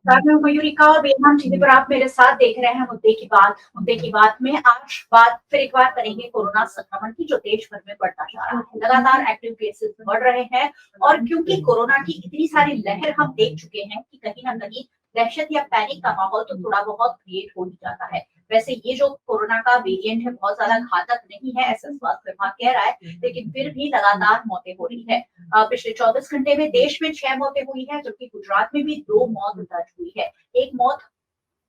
साथ में मयूरिका और बेहद टीवी पर आप मेरे साथ देख रहे हैं मुद्दे की बात में आज बात फिर एक बार करेंगे कोरोना संक्रमण की जो देश भर में बढ़ता जा रहा है। लगातार एक्टिव केसेस बढ़ रहे हैं और क्योंकि कोरोना की इतनी सारी लहर हम देख चुके हैं कि कहीं ना कहीं दहशत या पैनिक का माहौल तो थोड़ा बहुत क्रिएट हो ही जाता है। वैसे ये जो कोरोना का वेरिएंट है बहुत ज्यादा घातक नहीं है ऐसा स्वास्थ्य विभाग कह रहा है, लेकिन फिर भी लगातार मौतें हो रही है। पिछले 24 घंटे में देश में 6 मौतें हुई है, जबकि गुजरात में भी 2 मौत दर्ज हुई है। एक मौत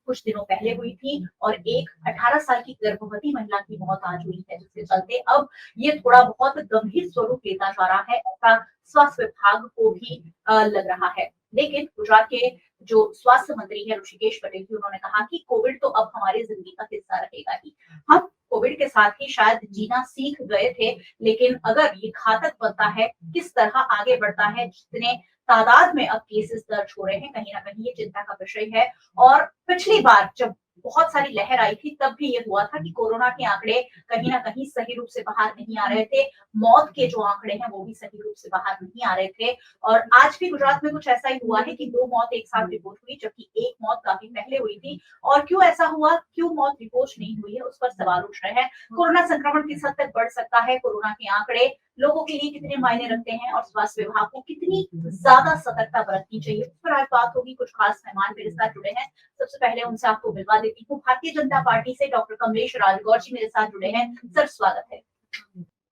कुछ दिनों पहले हुई थी और एक 18 साल की गर्भवती महिला की मौत आज हुई है, जिसके चलते अब ये थोड़ा बहुत गंभीर स्वरूप लेता जा रहा है, ऐसा स्वास्थ्य विभाग को भी लग रहा है। लेकिन गुजरात के जो स्वास्थ्य मंत्री है ऋषिकेश पटेल जी, उन्होंने कहा कि कोविड तो अब हमारी जिंदगी का हिस्सा रहेगा ही। हम कोविड के साथ ही शायद जीना सीख गए थे, लेकिन अगर ये घातक बनता है, किस तरह आगे बढ़ता है, जितने तादाद में अब केसेस दर्ज हो रहे हैं, कहीं ना कहीं ये चिंता का विषय है। और पिछली बार जब बहुत सारी लहर आई थी तब भी ये हुआ था कि कोरोना के आंकड़े कहीं ना कहीं सही रूप से बाहर नहीं आ रहे थे, मौत के जो आंकड़े हैं वो भी सही रूप से बाहर नहीं आ रहे थे। और आज भी गुजरात में कुछ ऐसा ही हुआ है कि 2 मौत एक साथ रिपोर्ट हुई, जबकि एक मौत काफी पहले हुई थी। और क्यों ऐसा हुआ, क्यों मौत रिपोर्ट नहीं हुई है, उस पर सवाल उठ रहे हैं। कोरोना संक्रमण किस हद तक बढ़ सकता है, कोरोना के आंकड़े लोगों के लिए कितने मायने रखते हैं और स्वास्थ्य विभाग को कितनी ज्यादा सतर्कता बरतनी चाहिए, उस पर आज बात होगी। कुछ खास मेहमान मेरे साथ जुड़े हैं, सबसे पहले उनसे आपको मिलवा देती हूँ। भारतीय जनता पार्टी से डॉक्टर कमलेश राजगौर जी मेरे साथ जुड़े हैं, सर स्वागत है।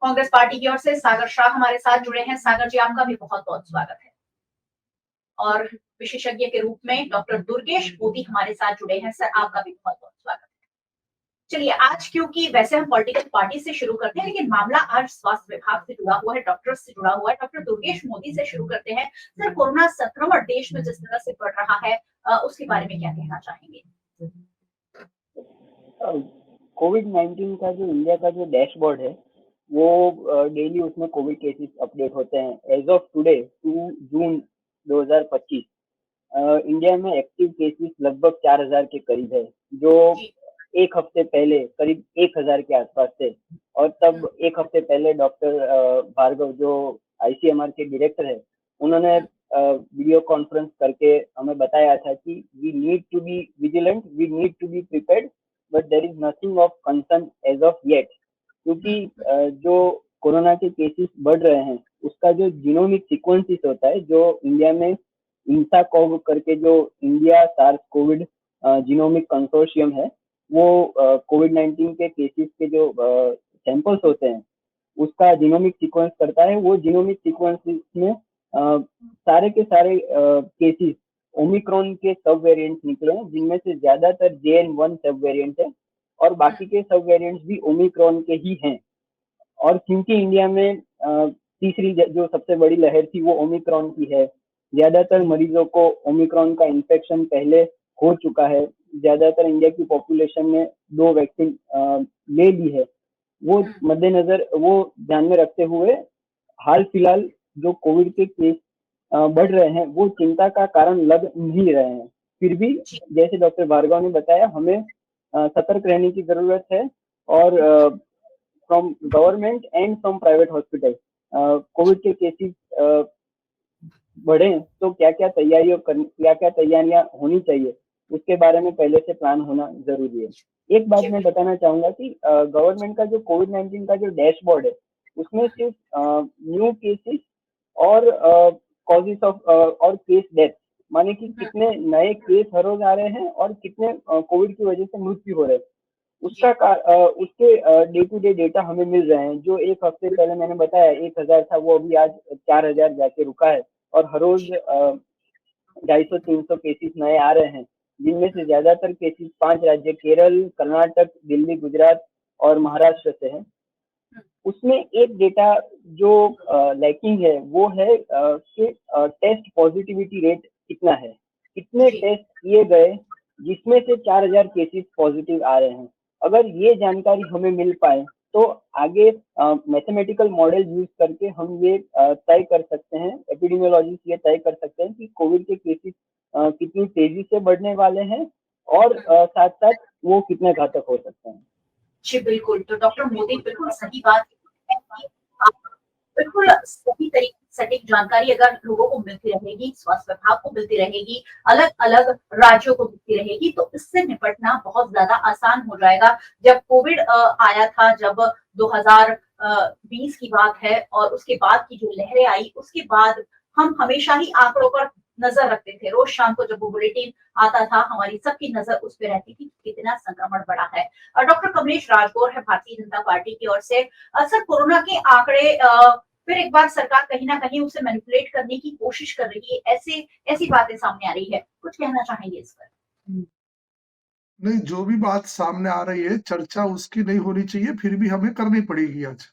कांग्रेस पार्टी की ओर से सागर शाह हमारे साथ जुड़े हैं, सागर जी आपका भी बहुत बहुत स्वागत है। और विशेषज्ञ के रूप में डॉक्टर दुर्गेश मोदी हमारे साथ जुड़े हैं, सर आपका भी बहुत बहुत स्वागत है। चलिए आज क्योंकि वैसे हम पॉलिटिकल पार्टी से शुरू करते हैं, लेकिन मामला आज स्वास्थ्य विभाग से जुड़ा हुआ है, डॉक्टर्स से जुड़ा हुआ है। डॉक्टर दुर्गेश मोदी से शुरू करते हैं। सर, कोरोना संक्रमण देश में जिस तरह से बढ़ रहा है उसके बारे में क्या कहना चाहेंगे? कोविड-19 का जो इंडिया का जो डैशबोर्ड है वो डेली उसमें कोविड केसेस अपडेट होते हैं। As of today 2 June 2025 India में एक्टिव केसेस लगभग 4000 के करीब है, जो एक हफ्ते पहले करीब 1000 के आसपास थे। और तब एक हफ्ते पहले डॉक्टर भार्गव जो आईसीएमआर के डायरेक्टर है, उन्होंने वीडियो कॉन्फ्रेंस करके हमें बताया था कि we need to be vigilant, we need to be prepared, but there is nothing of concern as of yet. क्योंकि जो कोरोना के केसेस बढ़ रहे हैं उसका जो जीनोमिक सीक्वेंसेस होता है, जो इंडिया में इंसाकोव करके जो India SARS COVID genomic consortium है, वो कोविड-19 के केसेस के जो सैंपल्स होते हैं उसका जीनोमिक सीक्वेंस करता है। वो जीनोमिक सीक्वेंसेस में सारे के सारे केसेस ओमिक्रॉन के सब वेरिएंट्स निकले हैं, जिनमें से ज्यादातर JN1 सब वेरिएंट है और बाकी के सब वेरिएंट्स भी ओमिक्रॉन के ही हैं। और क्योंकि इंडिया में तीसरी जो सबसे बड़ी लहर थी वो ओमिक्रॉन की है, ज्यादातर मरीजों को ओमिक्रॉन का इन्फेक्शन पहले हो चुका है, ज्यादातर इंडिया की पॉपुलेशन ने 2 वैक्सीन ले ली है। वो मद्देनजर वो ध्यान में रखते हुए हाल फिलहाल जो कोविड के केस बढ़ रहे हैं वो चिंता का कारण लग नहीं रहे हैं। फिर भी जैसे डॉक्टर भार्गव ने बताया, हमें सतर्क रहने की जरूरत है। और from government and from private hospital Covid के केसेस बढ़े तो क्या क्या तैयारियां होनी चाहिए, उसके बारे में पहले से प्लान होना जरूरी है। एक बात मैं बताना चाहूंगा कि गवर्नमेंट का जो कोविड-19 का जो डैशबोर्ड है उसमें सिर्फ न्यू केसेस और कॉजेस ऑफ और केस डेथ, माने कि कितने नए केस हर रोज आ रहे हैं और कितने कोविड की वजह से मृत्यु हो रहे हैं, उसके डे टू डे डेटा हमें मिल रहे हैं। जो एक हफ्ते पहले मैंने बताया 1000 था, वो अभी आज 4000 जाके रुका है और हर रोज 250-300 केसेस नए आ रहे हैं, जिनमें से ज्यादातर केसेस 5 राज्य केरल, कर्नाटक, दिल्ली, गुजरात और महाराष्ट्र से हैं। उसमें एक डेटा जो लैकिंग है वो है कि टेस्ट पॉजिटिविटी रेट कितना है, कितने टेस्ट किए गए जिसमें से 4000 केसेस पॉजिटिव आ रहे हैं। अगर ये जानकारी हमें मिल पाए तो आगे मैथमेटिकल मॉडल यूज करके हम ये तय कर सकते हैं, एपिडेमियोलॉजिस्ट ये तय कर सकते हैं कि कोविड के केसेस कितनी तेजी से बढ़ने वाले हैं और साथ साथ वो कितने घातक हो सकते हैं। जी बिल्कुल, तो डॉक्टर मोदी बिल्कुल सही बात है कि बिल्कुल सही तरीके सटीक जानकारी अगर लोगों को मिलती रहेगी, स्वास्थ्य विभाग को मिलती रहेगी, अलग-अलग राज्यों को मिलती रहेगी, तो इससे निपटना बहुत ज़्यादा आसान हो जाएगा। जब कोविड आया था, जब 2020 की बात है और उसके बाद की जो लहरें आई, उसके बाद हम हमेशा ही आंकड़ों पर नज़र रखते थे। रोज़ शाम को जब वो बुलेटिन आता था, हमारी सबकी नज़र उस पे रहती थी, कि कितना संक्रमण बढ़ा है। डॉक्टर कमलेश राजगौर है भारतीय जनता पार्टी की ओर से। सर कोरोना के आंकड़े फिर एक बार सरकार कहीं न कहीं उसे मैनिपुलेट करने की कोशिश कर रही है, ऐसी बातें सामने आ रही है। कुछ कहना चाहेंगे इस पर? नहीं, जो भी बात सामने आ रही है, चर्चा उसकी नहीं होनी चाहिए, फिर भी हमें करनी पड़ेगी आज।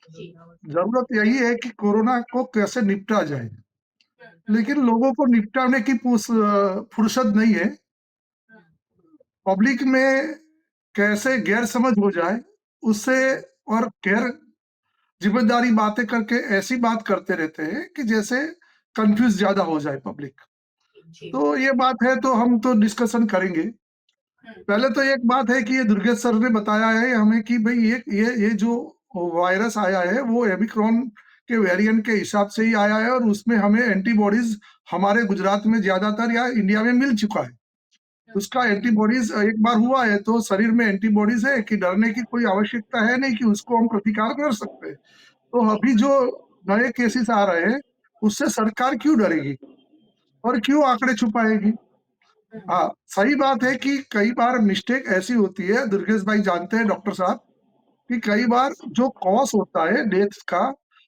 जी। ज़रूरत यही है कि कोरोना को कैसे निपटा जाए, हुँ, लेकिन लोगों को निपटाने की फुर्सत नहीं है। हुँ, पब्लिक में कैसे गैर-समझ हो जाए, उससे और गैर ज़िम्मेदारी बातें करके ऐसी बात करते रहते हैं कि जैसे कन्फ्यूज़ ज़्यादा हो जाए पब्लिक। जी। तो ये बात है तो हम तो डिस्कशन करेंगे। हुँ, पहले तो एक बात है कि ये दुर्गेश सर ने बताया है हमें कि भई ये जो वायरस आया है वो ओमिक्रॉन के वेरिएंट के हिसाब से ही आया है और उसमें हमें एंटीबॉडीज़ हमारे गुजरात में ज़्यादातर या इंडिया में मिल चुका है। हुँ, उसका एंटीबॉडीज़ एक बार हुआ है तो शरीर में एंटीबॉडीज़ है कि डरने की कोई आवश्यकता है नहीं कि उसको हम प्रतिकार कर सकते हैं। तो जी। अभी जो नए केसेस आ रहे हैं, उससे सरकार क्यों डरेगी और क्यों आंकड़े छुपाएगी? हुँ, हाँ, सही बात है कि कई बार मिस्टेक ऐसी होती है, दुर्गेश भाई जानते हैं डॉक्टर साहब, कि कई बार जो कॉज़ होता है डेथ का,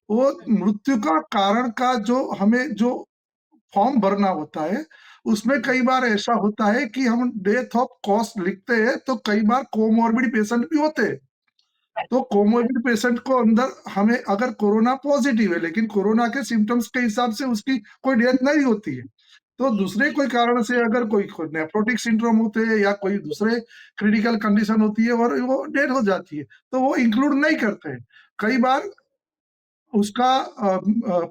वो हुँ, मृत्यु का कारण का जो हमें जो फॉर्म भरना होता है, उसमें जी। कई बार ऐसा होता है कि हम डेथ ऑफ कॉज़ लिखते हैं, तो कई बार कोमॉर्बिड पेशेंट भी होते हैं। तो कोमॉर्बिड पेशेंट को अंदर हमें अगर कोरोना पॉज़िटिव है, लेकिन कोरोना के सिम्पटम्स के हिसाब से उसकी कोई डेथ नहीं होती है। तो जी, दूसरे कोई कारण से अगर कोई नेफ्रोटिक सिंड्रोम होते हैं या कोई दूसरे क्रिटिकल कंडीशन होती है और वो डेथ हो जाती है, तो वो इंक्लूड नहीं करते हैं। कई बार उसका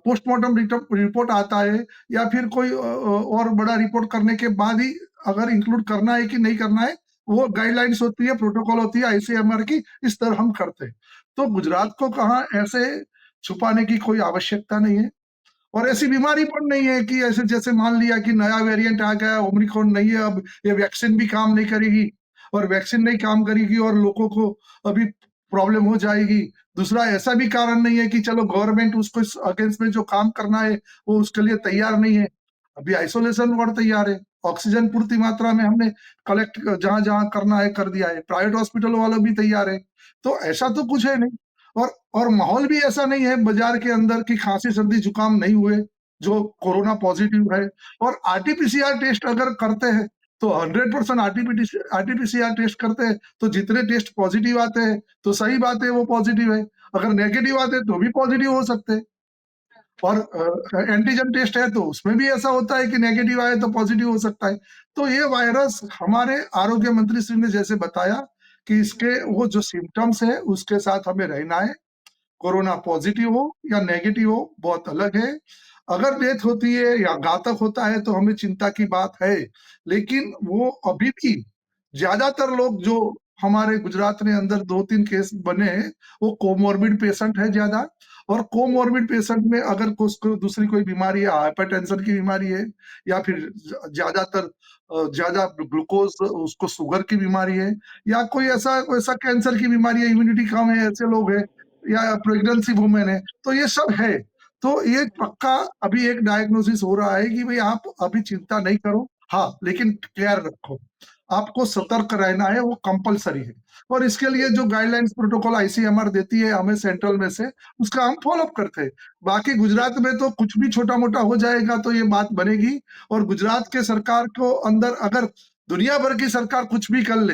पोस्टमार्टम रिपोर्ट आता है या फिर कोई और बड़ा रिपोर्ट करने के बाद ही अगर इंक्लूड करना है कि नहीं करना है, वो गाइडलाइंस होती है, प्रोटोकॉल होती है आईसीएमआर की, इस तरह हम करते हैं। तो जी, गुजरात को कहाँ ऐसे छुपाने की कोई आवश्यकता नहीं है। और ऐसी जी, बीमारी पण नहीं है कि ऐसे जैसे मान लिया कि नया वेरिएंट आ गया, ओमिक्रॉन नहीं है अब, ये वैक्सीन भी काम नहीं करेगी और वैक्सीन नहीं काम करेगी और लोगों को अभी प्रॉब्लम हो जाएगी। दूसरा ऐसा भी कारण नहीं है कि चलो गवर्नमेंट उसको इस अगेंस्ट में जो काम करना है, वो उसके लिए तैयार नहीं है। अभी आइसोलेशन वार्ड तैयार है, ऑक्सीजन पूर्ति मात्रा में हमने कलेक्ट जहाँ-जहाँ करना है कर दिया है, प्राइवेट हॉस्पिटल वाले भी तैयार है। तो ऐसा तो कुछ है नहीं। और माहौल भी ऐसा नहीं है बाजार के अंदर कि खांसी, सर्दी, जुकाम नहीं हुए, जो कोरोना पॉजिटिव है और आरटी-पीसीआर टेस्ट अगर करते हैं, तो 100% आरटी-पीसीआर टेस्ट करते हैं, तो जितने टेस्ट पॉजिटिव आते हैं, तो सही बात है वो पॉजिटिव है। अगर नेगेटिव आते हैं, तो भी पॉजिटिव हो सकते हैं। और एंटीजन टेस्ट है तो उसमें भी ऐसा होता है कि नेगेटिव आए तो पॉजिटिव हो सकता है। तो ये वायरस हमारे आरोग्य मंत्री श्री ने जैसे बताया कि इसके वो जो सिम्पटम्स है उसके साथ हमें रहना है। कोरोना पॉजिटिव हो या नेगेटिव हो, बहुत अलग है। अगर डेथ होती है या घातक होता है तो हमें चिंता की बात है। लेकिन वो अभी भी ज़्यादातर लोग जो हमारे गुजरात में अंदर 2-3 केस बने हैं, वो कोमॉर्बिड पेशेंट है ज़्यादा और जी, कोमॉर्बिड पेशेंट में अगर उसको दूसरी कोई बीमारी है, हाइपरटेंशन की बीमारी है या फिर ज़्यादातर ज़्यादा ग्लूकोज़ उसको शुगर की बीमारी है या कोई ऐसा वैसा कैंसर की बीमारी है, इम्यूनिटी कम है, ऐसे लोग हैं या प्रेग्नेंसी वुमेन है, तो ये सब है। तो ये पक्का अभी एक डायग्नोसिस हो रहा है कि भई आप अभी चिंता नहीं करो, हाँ, लेकिन केयर रखो। आपको जी, सतर्क रहना है, वो कंपल्सरी है और इसके लिए जी, जो गाइडलाइंस प्रोटोकॉल आईसीएमआर देती है हमें सेंट्रल में से, उसका हम फॉलो अप करते हैं। बाकी जी, गुजरात में तो कुछ भी छोटा-मोटा हो जाएगा तो ये बात बनेगी और गुजरात के सरकार को अंदर अगर दुनिया भर की सरकार कुछ भी कर ले,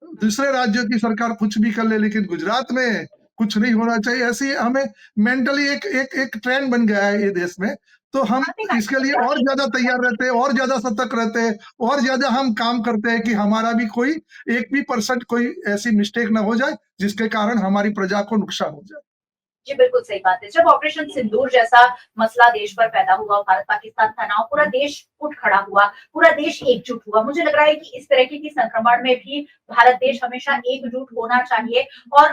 हुँ। दूसरे राज्यों की सरकार कुछ भी कर ले लेकिन गुजरात में कुछ नहीं होना चाहिए ऐसी हमें मेंटली एक एक एक ट्रेंड बन गया है ये देश में तो हम हाँ, देखा इसके लिए और जाती ज्यादा तैयार रहते हैं और ज्यादा सतर्क रहते हैं और ज्यादा हम काम करते हैं कि हमारा भी कोई एक भी परसेंट कोई ऐसी मिस्टेक ना हो जाए जिसके कारण हमारी प्रजा को नुकसान हो जाए। जी, बिल्कुल सही बात है। जब ऑपरेशन सिंदूर जैसा मसला देश पर पैदा हुआ, भारत-पाकिस्तान तनाव, पूरा देश उठ खड़ा हुआ, पूरा देश एकजुट हुआ। मुझे लग रहा है कि इस तरीके की संक्रमण में भी भारत देश हमेशा एकजुट होना चाहिए और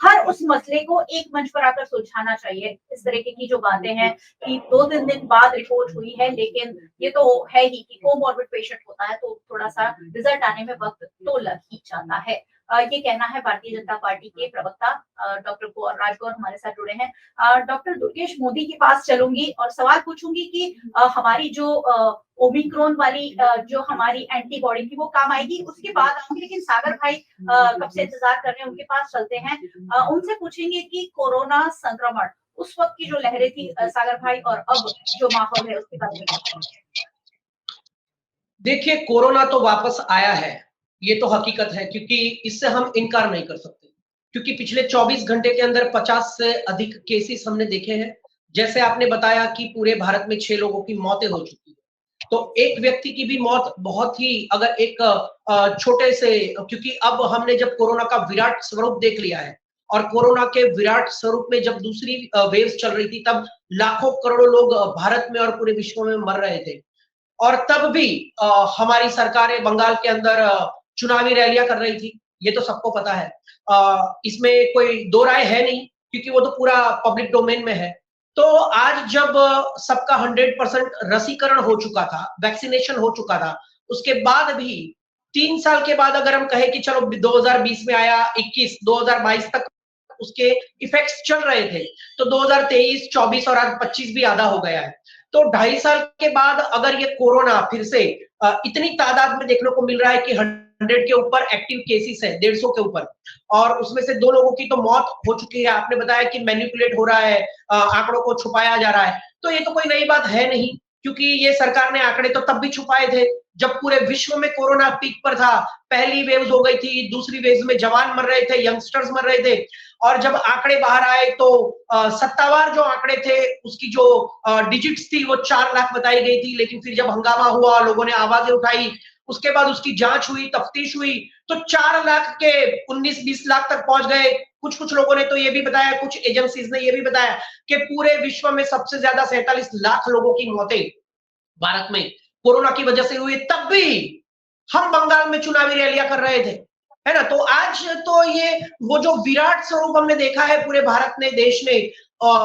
हर उस मसले को एक मंच पर आकर सुलझाना चाहिए। इस तरीके की जो बातें हैं कि 2-3 दिन बाद रिपोर्ट हुई है, लेकिन ये तो है ही कि कोमॉर्बिड पेशेंट होता है तो थोड़ा-सा रिजल्ट आने में वक़्त तो लग ही जाता है। ये कहना है भारतीय जनता पार्टी के प्रवक्ता डॉक्टर राजगौर हमारे साथ जुड़े हैं। डॉक्टर दुर्गेश मोदी के पास चलूँगी और सवाल पूछूँगी कि हमारी जो ओमिक्रॉन वाली जो हमारी एंटीबॉडी थी वो काम आएगी, उसके बाद आऊँगी, लेकिन सागर भाई कब से इंतजार कर रहे हैं, उनके पास चलते हैं। उनसे पूछेंगे कि कोरोना संक्रमण उस वक्त की जो लहरें थी सागर भाई, और अब जो माहौल है उसके बारे में। देखिए, कोरोना तो वापस आया है, ये तो हकीकत है, क्योंकि इससे हम इनकार नहीं कर सकते, क्योंकि पिछले 24 घंटे के अंदर 50 से अधिक केसेस हमने देखे हैं। जैसे आपने बताया कि पूरे भारत में 6 लोगों की मौतें हो चुकी है, तो एक व्यक्ति की भी मौत बहुत ही, अगर एक छोटे से, क्योंकि अब हमने जब कोरोना का विराट स्वरूप देख लिया है, और कोरोना के विराट स्वरूप में जब दूसरी वेव्स चल रही थी, तब लाखों करोड़ों लोग भारत में और पूरे विश्व में मर रहे थे, और तब भी हमारी सरकारें बंगाल के अंदर चुनावी रैलियां कर रही थी, ये तो सबको पता है। इसमें कोई दो राय है नहीं, क्योंकि वो तो पूरा पब्लिक डोमेन में है। तो आज जब सबका 100% रसीकरण हो चुका था, वैक्सीनेशन हो चुका था, उसके बाद भी 3 साल के बाद अगर हम कहें कि चलो 2020 में आया, 21, 2022 तक उसके इफेक्ट्स चल रहे थे, तो 2023, 24 और आज 25 भी आधा हो गया है। तो 2.5 साल के बाद अगर ये कोरोना फिर से इतनी तादाद में देखने को मिल रहा है कि 100 के ऊपर एक्टिव केसेस है, 150 के ऊपर, और उसमें से 2 लोगों की तो मौत हो चुकी है। आपने बताया कि मैनिपुलेट हो रहा है, आंकड़ों को छुपाया जा रहा है, तो ये तो कोई नई बात है नहीं, क्योंकि ये सरकार ने आंकड़े तो तब भी छुपाए थे जब पूरे विश्व में कोरोना पीक पर था। पहली वेव हो गई थी, दूसरी वेव में जवान मर रहे थे, यंगस्टर्स मर रहे थे, और जब आंकड़े बाहर आए तो सत्तावार जो आंकड़े थे उसकी जो डिजिट्स थी वो 4 लाख बताई गई थी, लेकिन फिर जब हंगामा हुआ, लोगों ने आवाजें उठाई, उसके बाद उसकी जांच हुई, तफ्तीश हुई, तो 4 लाख के 19-20 लाख तक पहुंच गए। कुछ लोगों ने तो ये भी बताया, कुछ एजेंसीज ने ये भी बताया कि पूरे विश्व में सबसे ज्यादा 47 लाख लोगों की मौतें भारत में कोरोना की वजह से हुई, तब भी हम बंगाल में चुनावी रैलियां कर रहे थे, है ना। तो आज तो ये वो जो विराट स्वरूप हमने देखा है पूरे भारत ने, देश ने,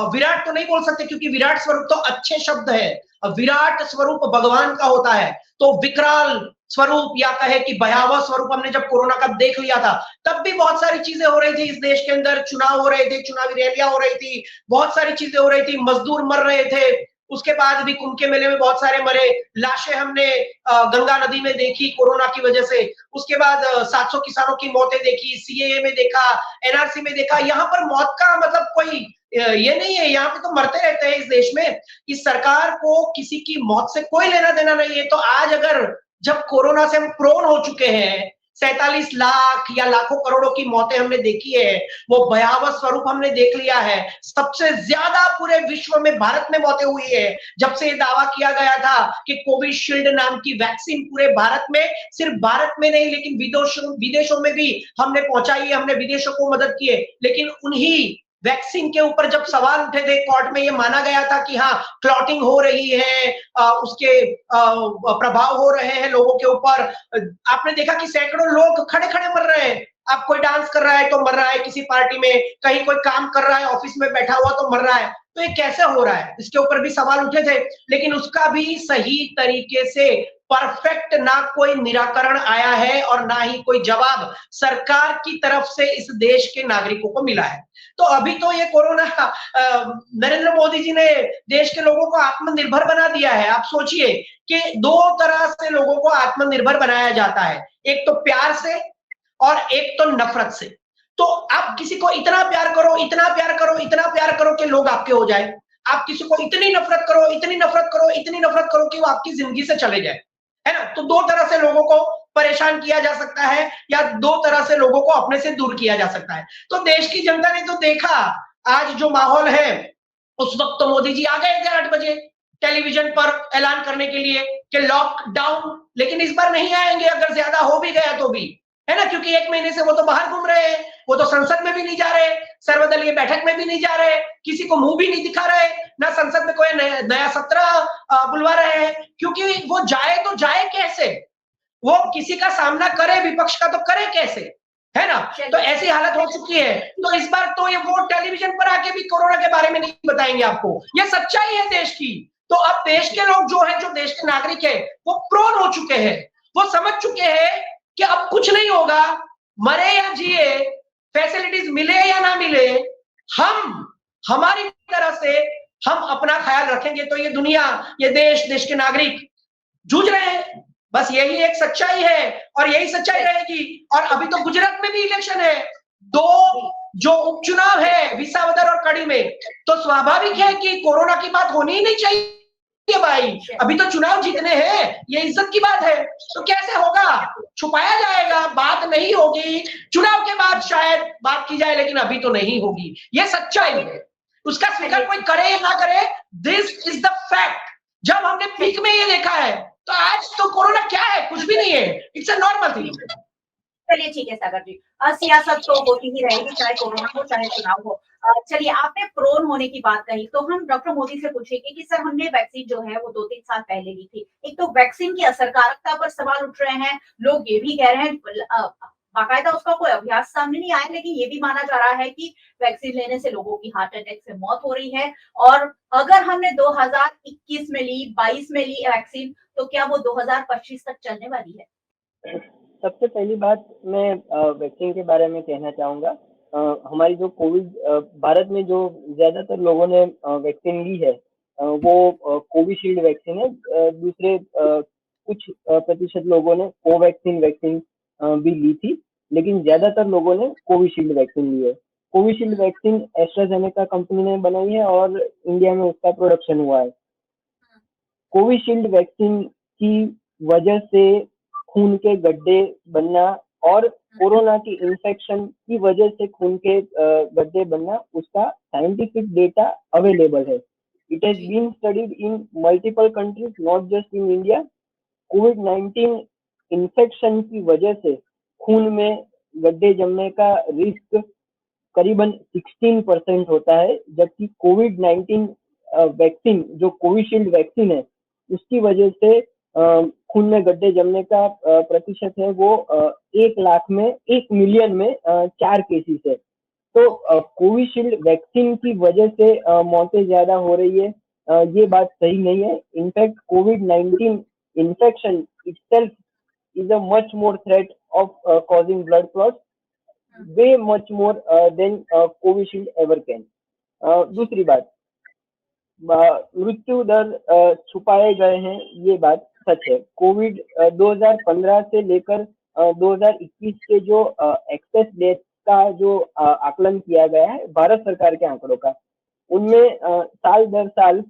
विराट तो नहीं बोल सकते क्योंकि विराट स्वरूप तो अच्छे शब्द है, विराट स्वरूप भगवान का होता है, तो विकराल स्वरूप या कहे कि भयावह स्वरूप हमने जब कोरोना का देख लिया था, तब भी बहुत सारी चीजें हो रही थी इस देश के अंदर, चुनाव हो रहे थे, चुनावी रैलियां हो रही थी, बहुत सारी चीजें हो रही थी, मजदूर मर रहे थे, उसके बाद भी कुंभ के मेले में बहुत सारे मरे, लाशें हमने गंगा नदी में देखी कोरोना की वजह से, उसके बाद 700 किसानों की मौतें देखी, सीएए में देखा, एनआरसी में देखा। यहाँ पर मौत का मतलब कोई ये नहीं है, यहाँ पे तो मरते रहते हैं इस देश में। इस सरकार को किसी की मौत से कोई लेना देना नहीं है। तो आज अगर जब कोरोना से हम प्रोन हो चुके हैं, 47 लाख या लाखों करोड़ों की मौतें हमने देखी है, वो भयावह स्वरूप हमने देख लिया है, सबसे ज्यादा पूरे विश्व में भारत में मौतें हुई है। जब से ये दावा किया गया था कि कोविशील्ड नाम की वैक्सीन पूरे भारत में, सिर्फ भारत में नहीं लेकिन विदेशों में भी हमने पहुंचाई है, हमने विदेशों को मदद की है, लेकिन उन्हीं वैक्सीन के ऊपर जब सवाल उठे थे कोर्ट में, ये माना गया था कि हाँ क्लॉटिंग हो रही है, उसके प्रभाव हो रहे हैं लोगों के ऊपर। आपने देखा कि सैकड़ों लोग खड़े खड़े मर रहे हैं। आप कोई डांस कर रहा है तो मर रहा है किसी पार्टी में, कहीं कोई काम कर रहा है ऑफिस में बैठा हुआ तो मर रहा है। तो ये कैसे हो रहा है, इसके ऊपर भी सवाल उठे थे, लेकिन उसका भी सही तरीके से परफेक्ट ना कोई निराकरण आया है और ना ही कोई जवाब सरकार की तरफ से इस देश के नागरिकों को मिला है। तो अभी तो ये कोरोना, नरेंद्र मोदी जी ने देश के लोगों को आत्मनिर्भर बना दिया है। आप सोचिए कि 2 तरह से लोगों को आत्मनिर्भर बनाया जाता है, एक तो प्यार से और एक तो नफरत से। तो आप किसी को इतना प्यार करो, इतना प्यार करो, इतना प्यार करो कि लोग आपके हो जाए। आप किसी को इतनी नफरत करो, इतनी नफरत करो, इतनी नफरत करो कि वो आपकी जिंदगी से चले जाए, है ना। तो 2 तरह से लोगों को परेशान किया जा सकता है, या 2 तरह से लोगों को अपने से दूर किया जा सकता है। तो देश की जनता ने तो देखा आज जो माहौल है, उस वक्त तो मोदी जी आ गए थे 8 बजे टेलीविजन पर ऐलान करने के लिए कि लॉकडाउन, लेकिन इस बार नहीं आएंगे अगर ज्यादा हो भी गया तो भी, है ना, क्योंकि 1 महीने से वो तो बाहर घूम रहे हैं, वो तो संसद में भी नहीं जा रहे, सर्वदलीय बैठक में भी नहीं जा रहे, किसी को मुंह भी नहीं दिखा रहे, ना संसद में कोई नया सत्र बुलवा रहे हैं, क्योंकि वो जाए तो जाए कैसे, वो किसी का सामना करे, विपक्ष का तो करे कैसे, है ना। तो ऐसी हालत हो चुकी है, तो इस बार तो ये वो टेलीविजन पर आके भी कोरोना के बारे में नहीं बताएंगे आपको, ये सच्चाई है देश की। तो अब देश के लोग जो है, जो देश के नागरिक है, वो प्रोन हो चुके हैं, वो समझ चुके हैं कि अब कुछ नहीं होगा, मरे या जिए, फैसिलिटीज मिले या ना मिले, हम हमारी तरह से हम अपना ख्याल रखेंगे। तो ये दुनिया, ये देश के नागरिक जूझ रहे हैं, बस यही एक सच्चाई है और यही सच्चाई रहेगी। और अभी तो गुजरात में भी इलेक्शन है, 2 जो उपचुनाव है विसावदर और कड़ी में, तो स्वाभाविक है कि कोरोना की बात होनी ही नहीं चाहिए भाई, अभी तो चुनाव जीतने हैं, ये इज्जत की बात है। तो कैसे होगा, छुपाया जाएगा, बात नहीं होगी, चुनाव के बाद शायद बात की जाए, लेकिन अभी तो नहीं होगी, ये सच्चाई है, उसका स्वीकार कोई करे या ना करे, दिस इज द फैक्ट। जब हमने पीक में ये देखा है, तो आज तो कोरोना क्या है, कुछ भी नहीं है, इट्स अ नॉर्मल थिंग। चलिए ठीक है सागर जी, सियासत तो होती ही रहेगी, चाहे कोरोना हो चाहे चुनाव हो। चलिए, आपने प्रोन होने की बात कही, तो हम डॉक्टर मोदी से पूछेंगे कि सर, हमने वैक्सीन जो है वो 2-3 साल पहले ली थी। एक तो वैक्सीन की असरकारकता पर सवाल उठ रहे हैं, लोग ये भी कह रहे हैं, बाकायदा उसका कोई अभ्यास सामने नहीं आया, लेकिन ये भी माना जा रहा है कि वैक्सीन लेने से लोगों की हार्ट अटैक से मौत हो रही है। और अगर हमने 2021 में ली, 22 में ली वैक्सीन, तो क्या वो 2025 तक चलने वाली है? सबसे पहली बात मैं वैक्सीन के बारे में कहना चाहूँगा। हमारी जो भारत में जो ज़्यादातर लोगों ने वैक्सीन ली है, वो कोविशील्ड वैक्सीन है। दूसरे कुछ प्रतिशत लोगों ने कोवैक्सीन वैक्सीन भी ली थी, लेकिन ज़्यादातर लोगों ने कोविशील्ड वैक्सीन ली है। कोविशील्ड वैक्सीन एस्ट्राजेनेका कंपनी ने बनाई है और इंडिया में उसका प्रोडक्शन हुआ है। कोविशील्ड वैक्सीन की वजह से खून के गड्ढे बनना और कोरोना की इन्फेक्शन की वजह से खून के गड्ढे बनना, उसका साइंटिफिक डेटा अवेलेबल है। It has been studied in multiple countries, not just in India. कोविड-19 इन्फेक्शन की वजह से खून में गड्ढे जमने का रिस्क करीबन 16% होता है, जबकि कोविड-19 वैक्सीन, जो कोविशील्ड वैक्सीन है, उसकी वजह से खून में गड्ढे जमने का प्रतिशत है वो 1 मिलियन में 4 केसेस है। तो कोविशील्ड वैक्सीन की वजह से मौतें ज्यादा हो रही है, ये बात सही नहीं है। In fact covid infection itself is a much more threat of causing blood clots, way much more than Covishield ever can. दूसरी बात, मृत्यु दर छुपाए गए हैं, ये बात सच है। कोविड 2015 से लेकर 2021 के जो एक्सेस डेथ का जो आकलन किया गया है भारत सरकार के आंकड़ों का, उनमें साल दर साल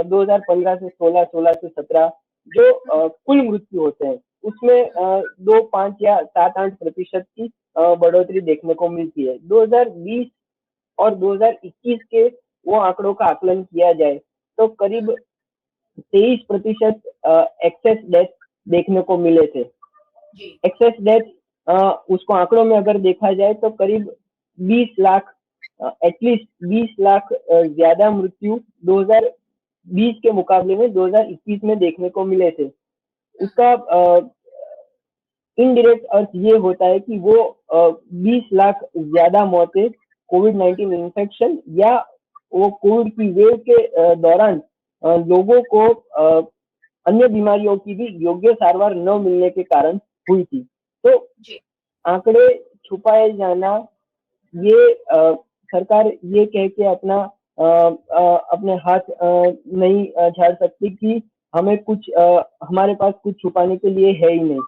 2015 से 16, 16 से 17 जो कुल मृत्यु होते हैं, उसमें 2, 5 या 7-8% की बढ़ोतरी देखने को मिलती है। 2020 और 2021 के वो आंकड़ों का आकलन किया जाए तो करीब 23% एक्सेस डेथ देखने को मिले थे। एक्सेस डेथ उसको आंकड़ों में अगर देखा जाए तो करीब 20 लाख, एटलीस्ट 20 लाख ज्यादा मृत्यु 2020 के मुकाबले में 2021 में देखने को मिले थे। उसका इनडायरेक्ट अर्थ ये होता है कि वो 20 लाख ज्यादा मौतें कोविड-19 इन्फेक्शन या वो कोविड की वेव के दौरान लोगों को अन्य बीमारियों की भी योग्य सारवार न मिलने के कारण हुई थी। तो आंकड़े छुपाए जाना, ये सरकार ये कह के अपने हाथ नहीं झाड़ सकती कि हमें कुछ हमारे पास कुछ छुपाने के लिए है ही नहीं।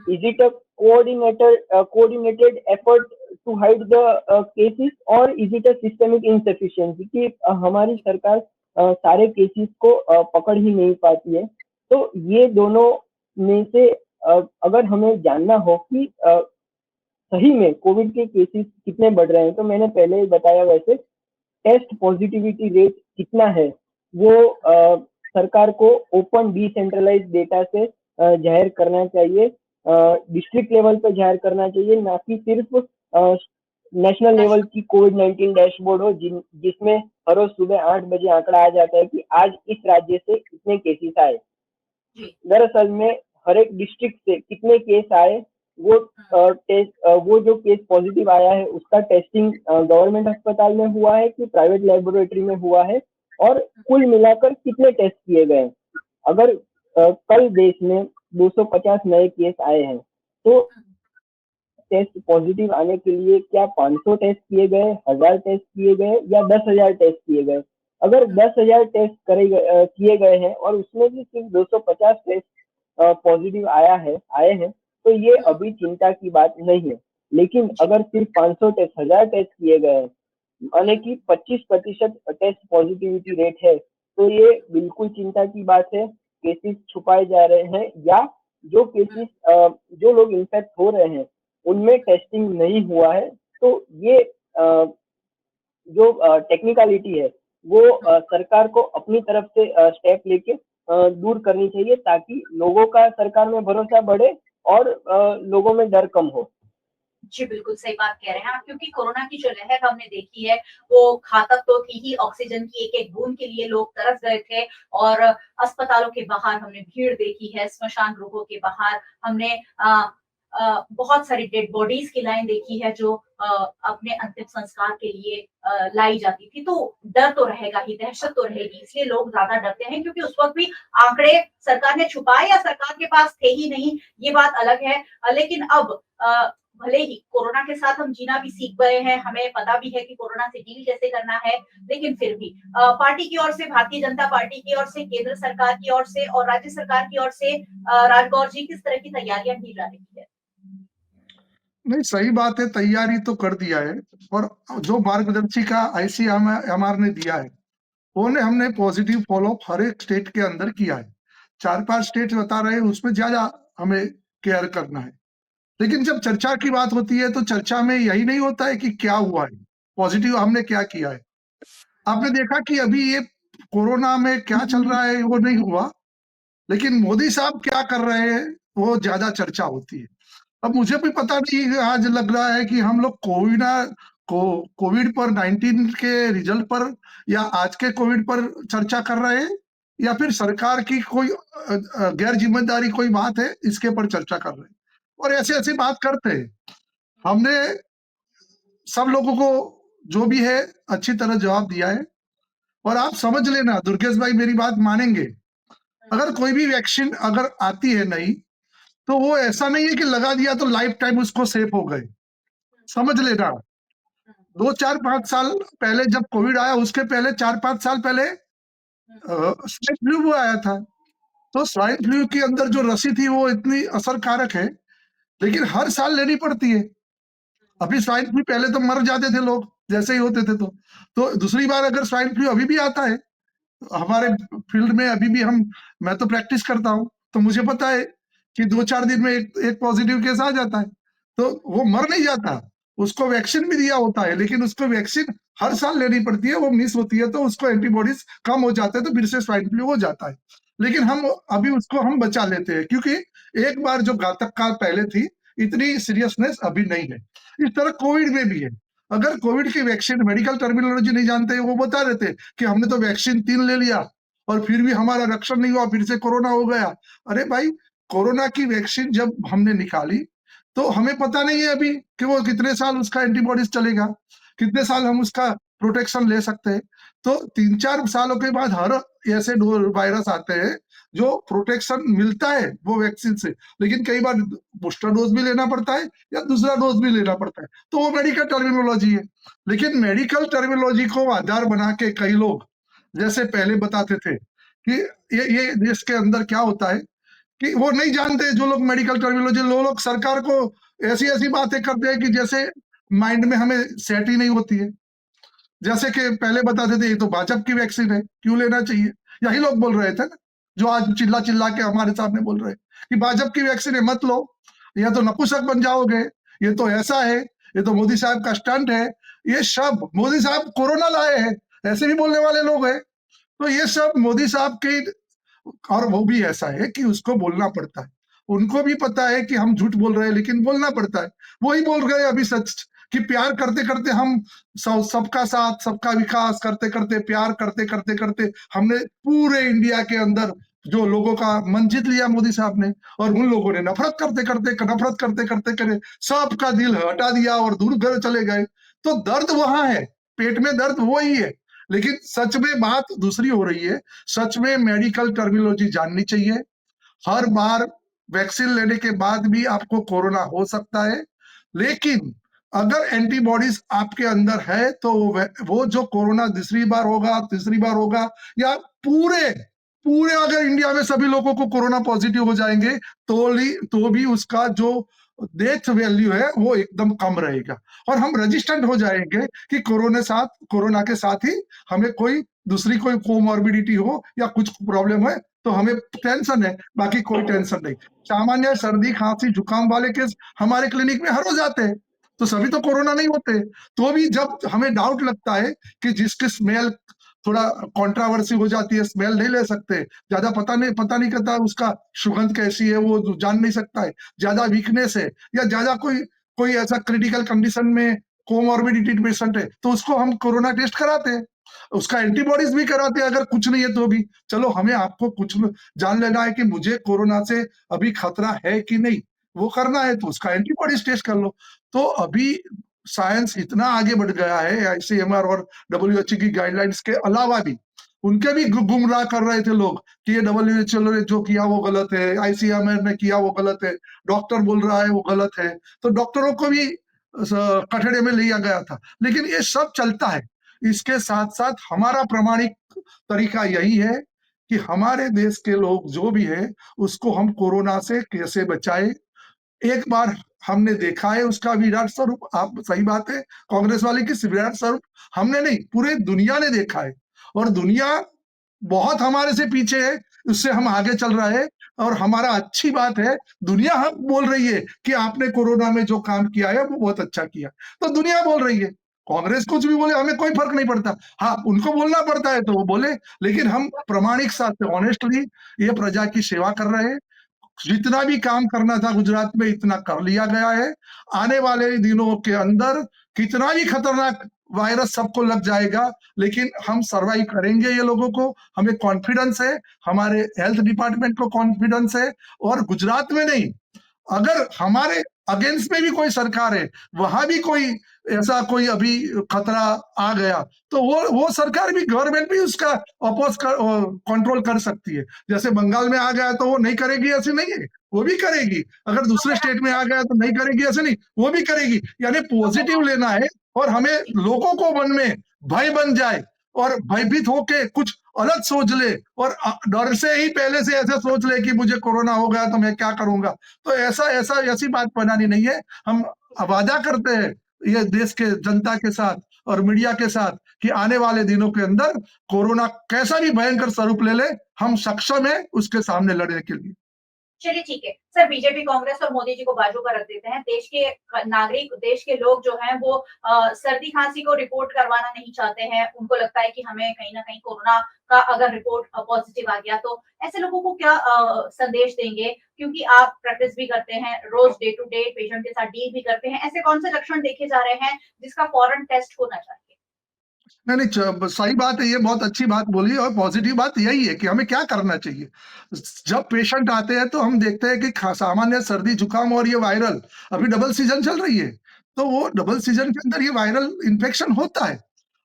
Is it a coordinated effort to hide the cases or is it a systemic insufficiency कि हमारी सरकार सारे केसेस को पकड़ ही नहीं पाती है। तो ये दोनों में से अगर हमें जानना हो कि सही में कोविड के केसेस कितने बढ़ रहे हैं, तो मैंने पहले ही बताया वैसे टेस्ट पॉजिटिविटी रेट कितना है वो सरकार को ओपन डिसेंट्रलाइज्ड डेटा से जाहिर करना चाहिए, डिस्ट्रिक्ट लेवल पे जाहिर करना चाहिए, ना कि सिर्फ नेशनल लेवल की कोविड-19 डैशबोर्ड हो जिसमें हर रोज सुबह 8 बजे आंकड़ा आ जाता है कि आज इस राज्य से कितने केसेस आए। दरअसल में हर एक डिस्ट्रिक्ट से कितने केस आए वो वो जो केस पॉजिटिव आया है उसका टेस्टिंग गवर्नमेंट अस्पताल में हुआ है कि प्राइवेट लेबोरेटरी में हुआ है, और कुल मिलाकर कितने टेस्ट किए गए। अगर कल देश में 250 नए केस आए हैं, तो टेस्ट पॉजिटिव आने के लिए क्या 500 टेस्ट किए गए, 1000 टेस्ट किए गए, या 10,000 टेस्ट किए गए? अगर 10,000 टेस्ट किए गए हैं और उसमें भी सिर्फ 250 टेस्ट पॉजिटिव आए हैं, तो ये अभी चिंता की बात नहीं है। लेकिन अगर सिर्फ 500 टेस्ट, 1000 टेस्ट किए गए हैं, माने कि 25% टेस्ट पॉजिटिविटी रेट है, तो ये बिल्कुल चिंता की बात है। केसेस छुपाए जा रहे हैं, या जो केसेस जो लोग इन्फेक्ट हो रहे हैं उनमें टेस्टिंग नहीं हुआ है। तो ये जो टेक्निकलिटी है वो सरकार को अपनी तरफ से स्टेप लेके दूर करनी चाहिए, ताकि लोगों का सरकार में भरोसा बढ़े और लोगों में डर कम हो। जी, बिल्कुल सही बात कह रहे हैं आप, क्योंकि कोरोना की जो लहर हमने देखी है वो घातक तो थी ही। ऑक्सीजन की एक-एक बूंद के लिए लोग तरस गए थे, और अस्पतालों के बाहर हमने भीड़ देखी है, स्मशान गृहों के बाहर हमने बहुत सारी डेड बॉडीज की लाइन देखी है जो अपने अंतिम संस्कार के लिए लाई जाती थी। तो डर तो रहेगा ही, दहशत तो रहेगी, इसलिए लोग ज्यादा डरते हैं, क्योंकि उस वक्त भी आंकड़े सरकार ने छुपाए या सरकार के पास थे ही नहीं, ये बात अलग है। लेकिन अब भले ही कोरोना के साथ हम जीना भी सीख गए हैं, हमें पता भी है कि कोरोना से डील कैसे करना है, लेकिन फिर भी पार्टी की ओर से, भारतीय जनता पार्टी की ओर से, केंद्र सरकार की ओर से और राज्य सरकार की ओर से राजगौर जी किस तरह की तैयारियां की जा रही है? नहीं, सही बात है, तैयारी तो कर दिया है, और जो मार्गदर्शिका आईसीएमआर ने दिया है वो हमने पॉजिटिव फॉलो हर एक स्टेट के अंदर किया है। 4-5 स्टेट बता रहे हैं, उसमें ज्यादा हमें केयर करना है। लेकिन जब चर्चा की बात होती है तो चर्चा में यही नहीं होता है कि क्या हुआ है, पॉजिटिव हमने क्या किया है। आपने देखा कि अभी ये कोरोना में क्या चल रहा है वो नहीं हुआ, लेकिन मोदी साहब क्या कर रहे हैं वो ज्यादा चर्चा होती है। अब मुझे भी पता नहीं है, आज लग रहा है कि हम लोग कोविड पर 19 के रिजल्ट पर या आज के कोविड पर चर्चा कर रहे हैं, या फिर सरकार की कोई गैर जिम्मेदारी कोई बात है इसके पर चर्चा कर रहे हैं, और ऐसे ऐसे बात करते हैं। हमने सब लोगों को जो भी है अच्छी तरह जवाब दिया है, और आप समझ लेना दुर्गेश भाई, मेरी बात मानेंगे, अगर कोई भी वैक्सीन अगर आती है नई, तो वो ऐसा नहीं है कि लगा दिया तो लाइफ टाइम उसको सेफ हो गए। समझ लेना, 2-4-5 साल पहले जब कोविड आया, उसके पहले 4-5 साल पहले स्वाइन फ्लू आया था। तो स्वाइन फ्लू के अंदर जो रसी थी वो इतनी असरकारक है, लेकिन हर साल लेनी पड़ती है। अभी स्वाइन फ्लू पहले तो मर जाते थे लोग जैसे ही होते थे, तो दूसरी बार अगर स्वाइन फ्लू अभी भी आता है, हमारे फील्ड में अभी भी मैं तो प्रैक्टिस करता हूँ, तो मुझे पता है कि 2-4 दिन में एक पॉजिटिव केस आ जाता है, तो वो मर नहीं जाता, उसको वैक्सीन भी दिया होता है, लेकिन उसको वैक्सीन हर साल लेनी पड़ती है, वो मिस होती है तो उसको एंटीबॉडीज कम हो जाते हैं, तो फिर से स्वाइन फ्लू हो जाता है। लेकिन हम अभी उसको बचा लेते हैं, क्योंकि एक बार जो घातक काल पहले थी, इतनी सीरियसनेस अभी नहीं है। इस तरह कोविड में भी है। अगर कोविड की वैक्सीन, मेडिकल टर्मिनोलॉजी नहीं जानते, वो बता देते कि हमने तो वैक्सीन 3 ले लिया और फिर भी हमारा रक्षण नहीं हुआ, फिर से कोरोना हो गया। अरे भाई, कोरोना की वैक्सीन जब हमने निकाली तो हमें पता नहीं है अभी कि वो कितने साल उसका एंटीबॉडीज चलेगा, कितने साल हम उसका प्रोटेक्शन ले सकते हैं। तो 3-4 सालों के बाद हर ऐसे वायरस आते हैं जो प्रोटेक्शन मिलता है वो वैक्सीन से, लेकिन कई बार बूस्टर डोज भी लेना पड़ता है या दूसरा डोज भी लेना पड़ता है, तो वो मेडिकल टर्मिनोलॉजी है। लेकिन मेडिकल टर्मिनोलॉजी को आधार बना के कई लोग जैसे पहले बताते थे कि ये देश के अंदर क्या होता है कि वो नहीं जानते, जो लोग मेडिकल टर्मिनोलॉजी, लोग सरकार को ऐसी ऐसी बातें करते हैं कि जैसे माइंड में हमें सेट ही नहीं होती है। जैसे कि पहले बताते थे ये तो भाजपा की वैक्सीन है, क्यों लेना चाहिए, यही लोग बोल रहे थे ना, जो आज चिल्ला चिल्ला के हमारे सामने बोल रहे हैं कि भाजपा की वैक्सीन है मत लो, या तो नपुंसक बन जाओगे, ये तो ऐसा है, ये तो मोदी साहब का स्टंट है, ये सब मोदी साहब कोरोना लाए हैं, ऐसे भी बोलने वाले लोग हैं। तो ये सब मोदी साहब के, और वो भी ऐसा है कि उसको बोलना पड़ता है, उनको भी पता है कि हम झूठ बोल रहे हैं, लेकिन बोलना पड़ता है। वही बोल गए अभी सच कि प्यार करते करते हम सबका साथ सबका विकास करते करते, प्यार करते करते करते हमने पूरे इंडिया के अंदर जो लोगों का मन जीत लिया मोदी साहब ने, और उन लोगों ने नफरत करते करते सबका दिल हटा दिया और दूर घर चले गए। तो दर्द वहां है, पेट में दर्द वो ही है, लेकिन सच में बात दूसरी हो रही है। सच में मेडिकल टर्मिनोलॉजी जाननी चाहिए। हर बार वैक्सीन लेने के बाद भी आपको कोरोना हो सकता है, लेकिन अगर एंटीबॉडीज आपके अंदर है तो वो जो कोरोना दूसरी बार होगा, तीसरी बार होगा, या पूरे पूरे अगर इंडिया में सभी लोगों को कोरोना पॉजिटिव हो जाएंगे तो भी उसका जो डेथ वैल्यू है वो एकदम कम रहेगा, और हम रजिस्टेंट हो जाएंगे कि कोरोना के साथ ही हमें कोई दूसरी कोई कोमॉर्बिडिटी हो या कुछ प्रॉब्लम है तो हमें टेंशन है, बाकी कोई टेंशन नहीं। सामान्य सर्दी खांसी जुकाम वाले केस हमारे क्लिनिक में हर रोज आते हैं, तो सभी तो कोरोना नहीं होते। तो भी जब हमें डाउट लगता है कि जिसकी स्मेल थोड़ा कंट्रोवर्सी हो जाती है, स्मेल नहीं ले सकते, ज्यादा पता नहीं करता उसका सुगंध कैसी है, वो जान नहीं सकता है, ज्यादा वीकनेस है या ज्यादा कोई कोई ऐसा क्रिटिकल कंडीशन में कोमॉर्बिडिटी पेशेंट है, तो उसको हम कोरोना टेस्ट कराते हैं, उसका एंटीबॉडीज भी कराते हैं अगर कुछ नहीं है तो भी। चलो हमें आपको कुछ जान लेना है कि मुझे कोरोना से अभी खतरा है कि नहीं, वो करना है तो उसका एंटीबॉडीज टेस्ट कर लो। तो अभी साइंस इतना आगे बढ़ गया है, आईसीएमआर और डब्ल्यूएचओ की गाइडलाइंस के अलावा भी उनके भी गुमराह कर रहे थे लोग कि ये डब्ल्यूएचओ ने जो किया वो गलत है, आईसीएमआर ने किया वो गलत है, डॉक्टर बोल रहा है वो गलत है, तो डॉक्टरों को भी कठघरे में लिया गया था। लेकिन ये सब चलता है, इसके साथ साथ हमारा प्रामाणिक तरीका यही है कि हमारे देश के लोग जो भी है उसको हम कोरोना से कैसे बचाए। एक बार हमने देखा है उसका विराट स्वरूप, आप सही बात है, कांग्रेस वाले की विराट स्वरूप हमने नहीं पूरे दुनिया ने देखा है, और दुनिया बहुत हमारे से पीछे है, उससे हम आगे चल रहे हैं। और हमारा अच्छी बात है, दुनिया हम बोल रही है कि आपने कोरोना में जो काम किया है वो बहुत अच्छा किया, तो दुनिया बोल रही है। कांग्रेस कुछ भी बोले हमें कोई फर्क नहीं पड़ता, हाँ उनको बोलना पड़ता है तो वो बोले, लेकिन हम प्रमाणिक साथ ऑनेस्टली ये प्रजा की सेवा कर रहे हैं। जितना भी काम करना था गुजरात में इतना कर लिया गया है। आने वाले दिनों के अंदर कितना भी खतरनाक वायरस सबको लग जाएगा, लेकिन हम सरवाइव करेंगे, ये लोगों को हमें कॉन्फिडेंस है, हमारे हेल्थ डिपार्टमेंट को कॉन्फिडेंस है। और गुजरात में नहीं, अगर हमारे अगेंस्ट में भी कोई सरकार है, वहां भी कोई ऐसा कोई अभी खतरा आ गया, तो वो सरकार भी, गवर्नमेंट भी उसका अपोज कर कंट्रोल कर सकती है। जैसे बंगाल में आ गया तो वो नहीं करेगी ऐसे नहीं है, वो भी करेगी। अगर दूसरे स्टेट में आ गया तो नहीं करेगी ऐसे नहीं, वो भी करेगी। यानी पॉजिटिव लेना है, और हमें लोगों को मन में भय बन जाए और भयभीत होके कुछ अलग सोच ले, और डर से ही पहले से ऐसे सोच ले कि मुझे कोरोना हो गया तो मैं क्या करूंगा, तो ऐसी बात बनानी नहीं है। हम वादा करते हैं ये देश के जनता के साथ और मीडिया के साथ कि आने वाले दिनों के अंदर कोरोना कैसा भी भयंकर स्वरूप ले ले, हम सक्षम है उसके सामने लड़ने के लिए। चलिए ठीक है सर, बीजेपी कांग्रेस और मोदी जी को बाजू पर रख देते हैं। देश के नागरिक, देश के लोग जो हैं वो सर्दी खांसी को रिपोर्ट करवाना नहीं चाहते हैं। उनको लगता है कि हमें कहीं ना कहीं कोरोना का अगर रिपोर्ट पॉजिटिव आ गया तो ऐसे लोगों को क्या संदेश देंगे? क्योंकि आप प्रैक्टिस भी करते हैं, रोज डे टू डे पेशेंट के साथ डील भी करते हैं, ऐसे कौन से लक्षण देखे जा रहे हैं जिसका फौरन टेस्ट होना चाहिए? नहीं, सही बात है, ये बहुत अच्छी बात बोली, और पॉजिटिव बात यही है कि हमें क्या करना चाहिए। जब पेशेंट आते हैं तो हम देखते हैं कि सामान्य सर्दी जुकाम और ये वायरल, अभी डबल सीजन चल रही है, तो वो डबल सीजन के अंदर ये वायरल इन्फेक्शन होता है।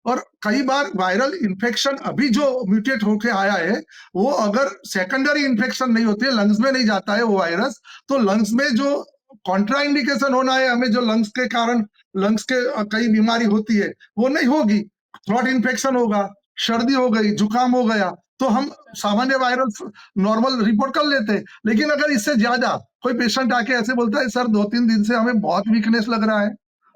और कई बार वायरल इन्फेक्शन अभी जो म्यूटेट होके आया है, वो अगर सेकेंडरी इन्फेक्शन नहीं होती है, लंग्स में नहीं जाता है वो वायरस, तो लंग्स में जो कॉन्ट्रा इंडिकेशन होना है हमें, जो लंग्स के कारण लंग्स के कई बीमारी होती है वो नहीं होगी। थ्रोट इन्फेक्शन होगा, सर्दी हो गई, जुकाम हो गया, तो हम सामान्य वायरस नॉर्मल रिपोर्ट कर लेते हैं। लेकिन अगर इससे ज्यादा कोई पेशेंट आके ऐसे बोलता है सर 2-3 दिन से हमें बहुत वीकनेस लग रहा है,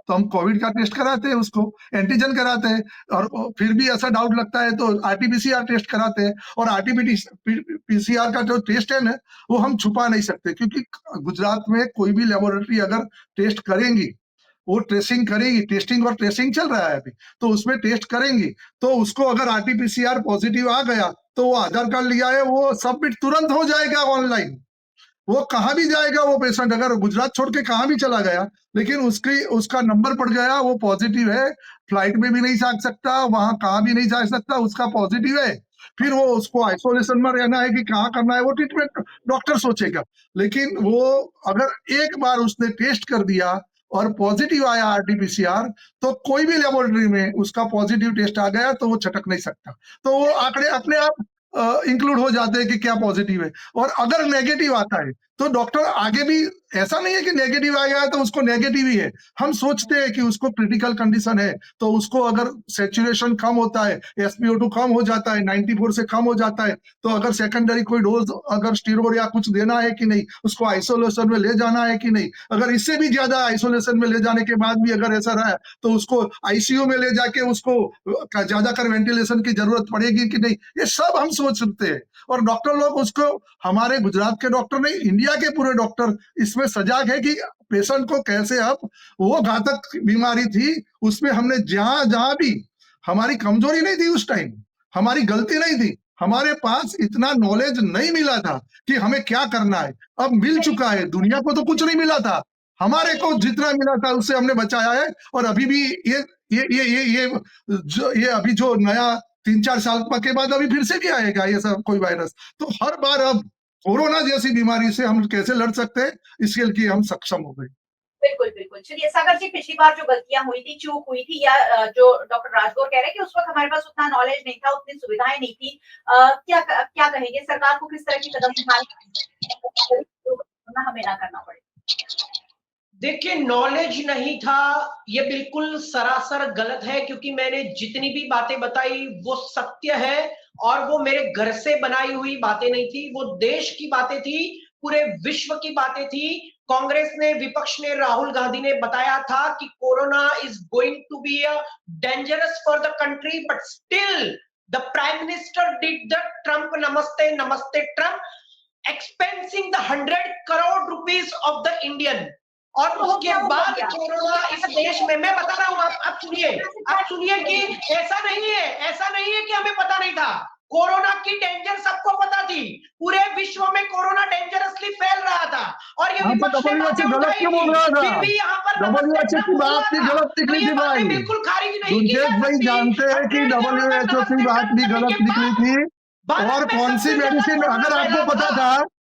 तो हम कोविड का टेस्ट कराते हैं, उसको एंटीजन कराते हैं, और फिर भी ऐसा डाउट लगता है तो आरटीपीसीआर टेस्ट कराते हैं। और आरटीपीसीआर का जो टेस्ट है ना, वो हम छुपा नहीं सकते, क्योंकि गुजरात में कोई भी लेबोरेटरी अगर टेस्ट करेंगी, वो ट्रेसिंग करेगी, टेस्टिंग और ट्रेसिंग चल रहा है अभी, तो उसमें टेस्ट करेंगी, तो उसको अगर आरटीपीसीआर पॉजिटिव आ गया तो वो आधार कार्ड लिया है वो सबमिट तुरंत हो जाएगा ऑनलाइन। वो कहाँ भी जाएगा वो पेशेंट, अगर गुजरात छोड़ के कहाँ भी चला गया, लेकिन उसका नंबर पड़ गया, वो पॉजिटिव है, फ्लाइट में भी नहीं जा सकता, वहां कहाँ भी नहीं जा सकता, उसका पॉजिटिव है, फिर वो उसको आइसोलेशन में रहना है कि कहाँ करना है, वो ट्रीटमेंट डॉक्टर सोचेगा। लेकिन वो अगर एक बार उसने टेस्ट कर दिया और पॉजिटिव आया आरटीपीसीआर, तो कोई भी लेबोरेटरी में उसका पॉजिटिव टेस्ट आ गया तो वो छटक नहीं सकता, तो वो आंकड़े अपने आप इंक्लूड हो जाते हैं कि क्या पॉजिटिव है। और अगर नेगेटिव आता है तो डॉक्टर आगे भी, ऐसा नहीं है कि नेगेटिव आ गया तो उसको नेगेटिव ही है, हम सोचते हैं कि उसको क्रिटिकल कंडीशन है, तो उसको अगर सैचुरेशन कम होता है, SpO2 कम हो जाता है, 94 से कम हो जाता है, तो अगर सेकेंडरी कोई डोज अगर स्टीरोड या कुछ देना है कि नहीं, उसको आइसोलेशन में ले जाना है कि नहीं, अगर इससे भी ज्यादा आइसोलेशन में ले जाने के बाद भी अगर ऐसा रहा तो उसको आईसीयू में ले जाके उसको ज्यादा कर वेंटिलेशन की जरूरत पड़ेगी कि नहीं, ये सब हम सोच सकते हैं। और डॉक्टर लोग उसको, हमारे गुजरात के डॉक्टर नहीं, इंडिया के पूरे डॉक्टर इसमें सजाग है कि पेशेंट को कैसे, अब वो घातक बीमारी थी, उसमें हमने जहां जहां भी, हमारी कमजोरी नहीं थी उस टाइम, हमारी गलती नहीं थी, हमारे पास इतना नॉलेज नहीं मिला था कि हमें क्या करना है, अब मिल चुका है। दुनिया को तो कुछ नहीं मिला था, हमारे को जितना मिला था उससे हमने बचाया है। और अभी भी ये अभी जो नया 3-4 साल के बाद अभी फिर से भी आएगा ये सब कोई वायरस, तो हर बार अब कोरोना जैसी बीमारी से हम कैसे लड़ सकते हैं, इसके लिए हम सक्षम हो गए। बिल्कुल, बिल्कुल। चलिए सागर जी, पिछली बार जो गलतियाँ हुई थी, चूक हुई थी, या जो डॉक्टर राजगौर कह रहे हैं कि उस वक़्त हमारे पास उतना नॉलेज नहीं था, उतनी सुविधाएँ नहीं थी। क्या कहेंगे, सरकार को किस तरह के कदम उठाने ना हमें ना करना पड़े? देखिए, नॉलेज नहीं था, ये बिल्कुल सरासर गलत है, क्योंकि मैंने जितनी भी बातें बताई वो सत्य है और वो मेरे घर से बनाई हुई बातें नहीं थी, वो देश की बातें थी, पूरे विश्व की बातें थी। कांग्रेस ने, विपक्ष ने, राहुल गांधी ने बताया था कि corona is going to be a dangerous for the country, but still the prime minister did the Trump नमस्ते नमस्ते Trump expensing the 100 crore rupees of the Indian. और उसके बाद कोरोना इस देश में, मैं बता रहा हूं, आप सुनिए कि ऐसा नहीं है कि हमें पता नहीं था, कोरोना की डेंजर सबको पता थी, पूरे विश्व में कोरोना डेंजरसली फैल रहा था और ये विपक्ष ने बातें उठाई थी, फिर भी यहाँ पर बिल्कुल खारिज नहीं की जा सकती। जानते हैं कि WHO की बात भी गलत निकली थी, और कौन सी मेडिसिन, अगर आपको पता था